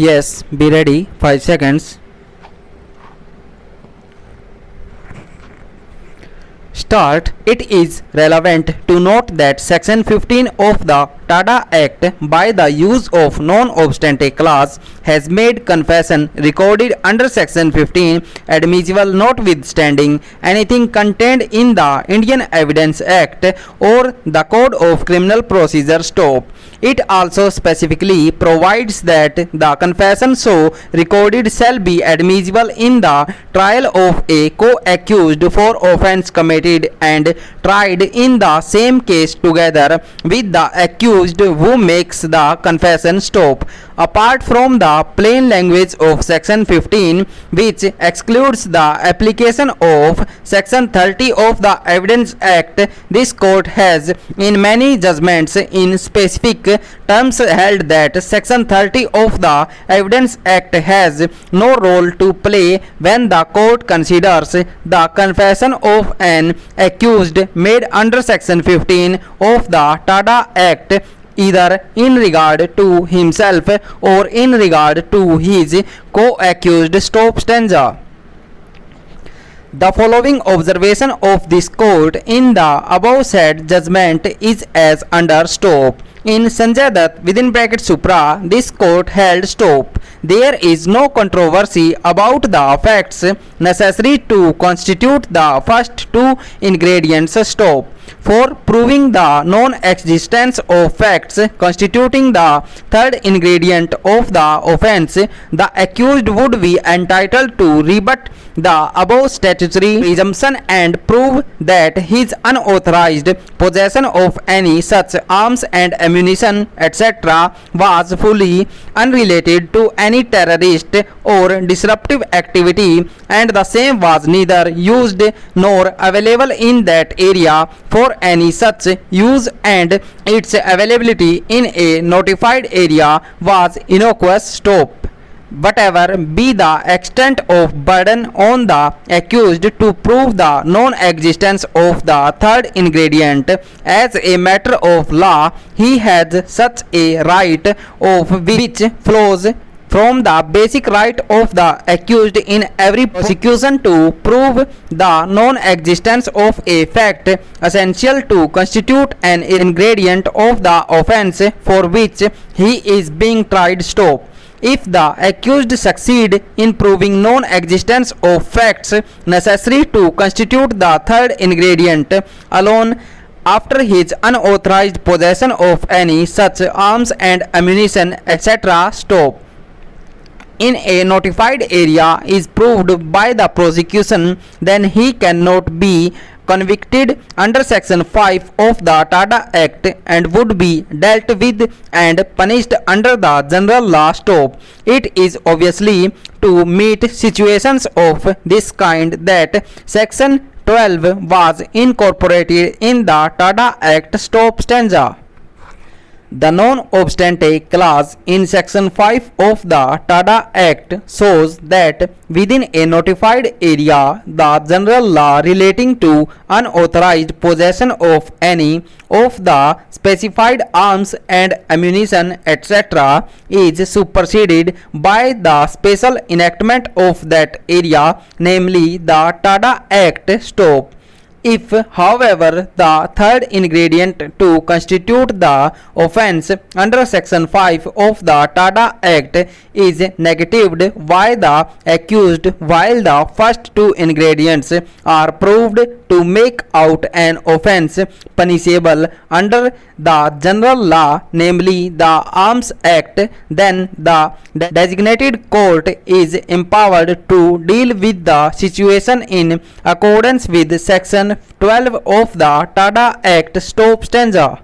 Yes, be ready. 5 seconds. Start. It is relevant to note that Section 15 of the Tada Act, by the use of non-obstante clause, has made confession recorded under Section 15 admissible notwithstanding anything contained in the Indian Evidence Act or the Code of Criminal Procedure Stop. It also specifically provides that the confession so recorded shall be admissible in the trial of a co-accused for offence committed and tried in the same case together with the accused who makes the confession stop. Apart from the plain language of Section 15, which excludes the application of Section 30 of the Evidence Act, this court has in many judgments in specific terms held that Section 30 of the Evidence Act has no role to play when the court considers the confession of an accused made under Section 15 of the Tada Act either in regard to himself or in regard to his co-accused. Stop stanza. The following observation of this court in the above said judgment is as under. Stop. In Sanjay Dutt within bracket Supra, this court held stop. There is no controversy about the facts necessary to constitute the first two ingredients. Stop. For proving the non-existence of facts constituting the third ingredient of the offence, the accused would be entitled to rebut the above statutory presumption and prove that his unauthorized possession of any such arms and ammunition, etc., was fully unrelated to any terrorist or disruptive activity, and the same was neither used nor available in that area for any such use, and its availability in a notified area was innocuous. Stop. Whatever be the extent of burden on the accused to prove the non-existence of the third ingredient, as a matter of law, he has such a right of which flows from the basic right of the accused in every prosecution to prove the non-existence of a fact essential to constitute an ingredient of the offence for which he is being tried. Stop. If the accused succeed in proving non-existence of facts necessary to constitute the third ingredient alone after his unauthorized possession of any such arms and ammunition, etc., stop, in a notified area is proved by the prosecution, then he cannot be convicted under Section 5 of the Tada Act and would be dealt with and punished under the general law. Stop. It is obviously to meet situations of this kind that Section 12 was incorporated in the Tada Act. Stop stanza. The non-obstante clause in Section 5 of the Tada Act shows that within a notified area, the general law relating to unauthorized possession of any of the specified arms and ammunition, etc., is superseded by the special enactment of that area, namely the Tada Act. Stop. If, however, the third ingredient to constitute the offence under Section 5 of the Tada Act is negatived by the accused, while the first two ingredients are proved to make out an offence punishable under the general law, namely the Arms Act, then the designated court is empowered to deal with the situation in accordance with Section 12 of the Tada Act. Stop stanza.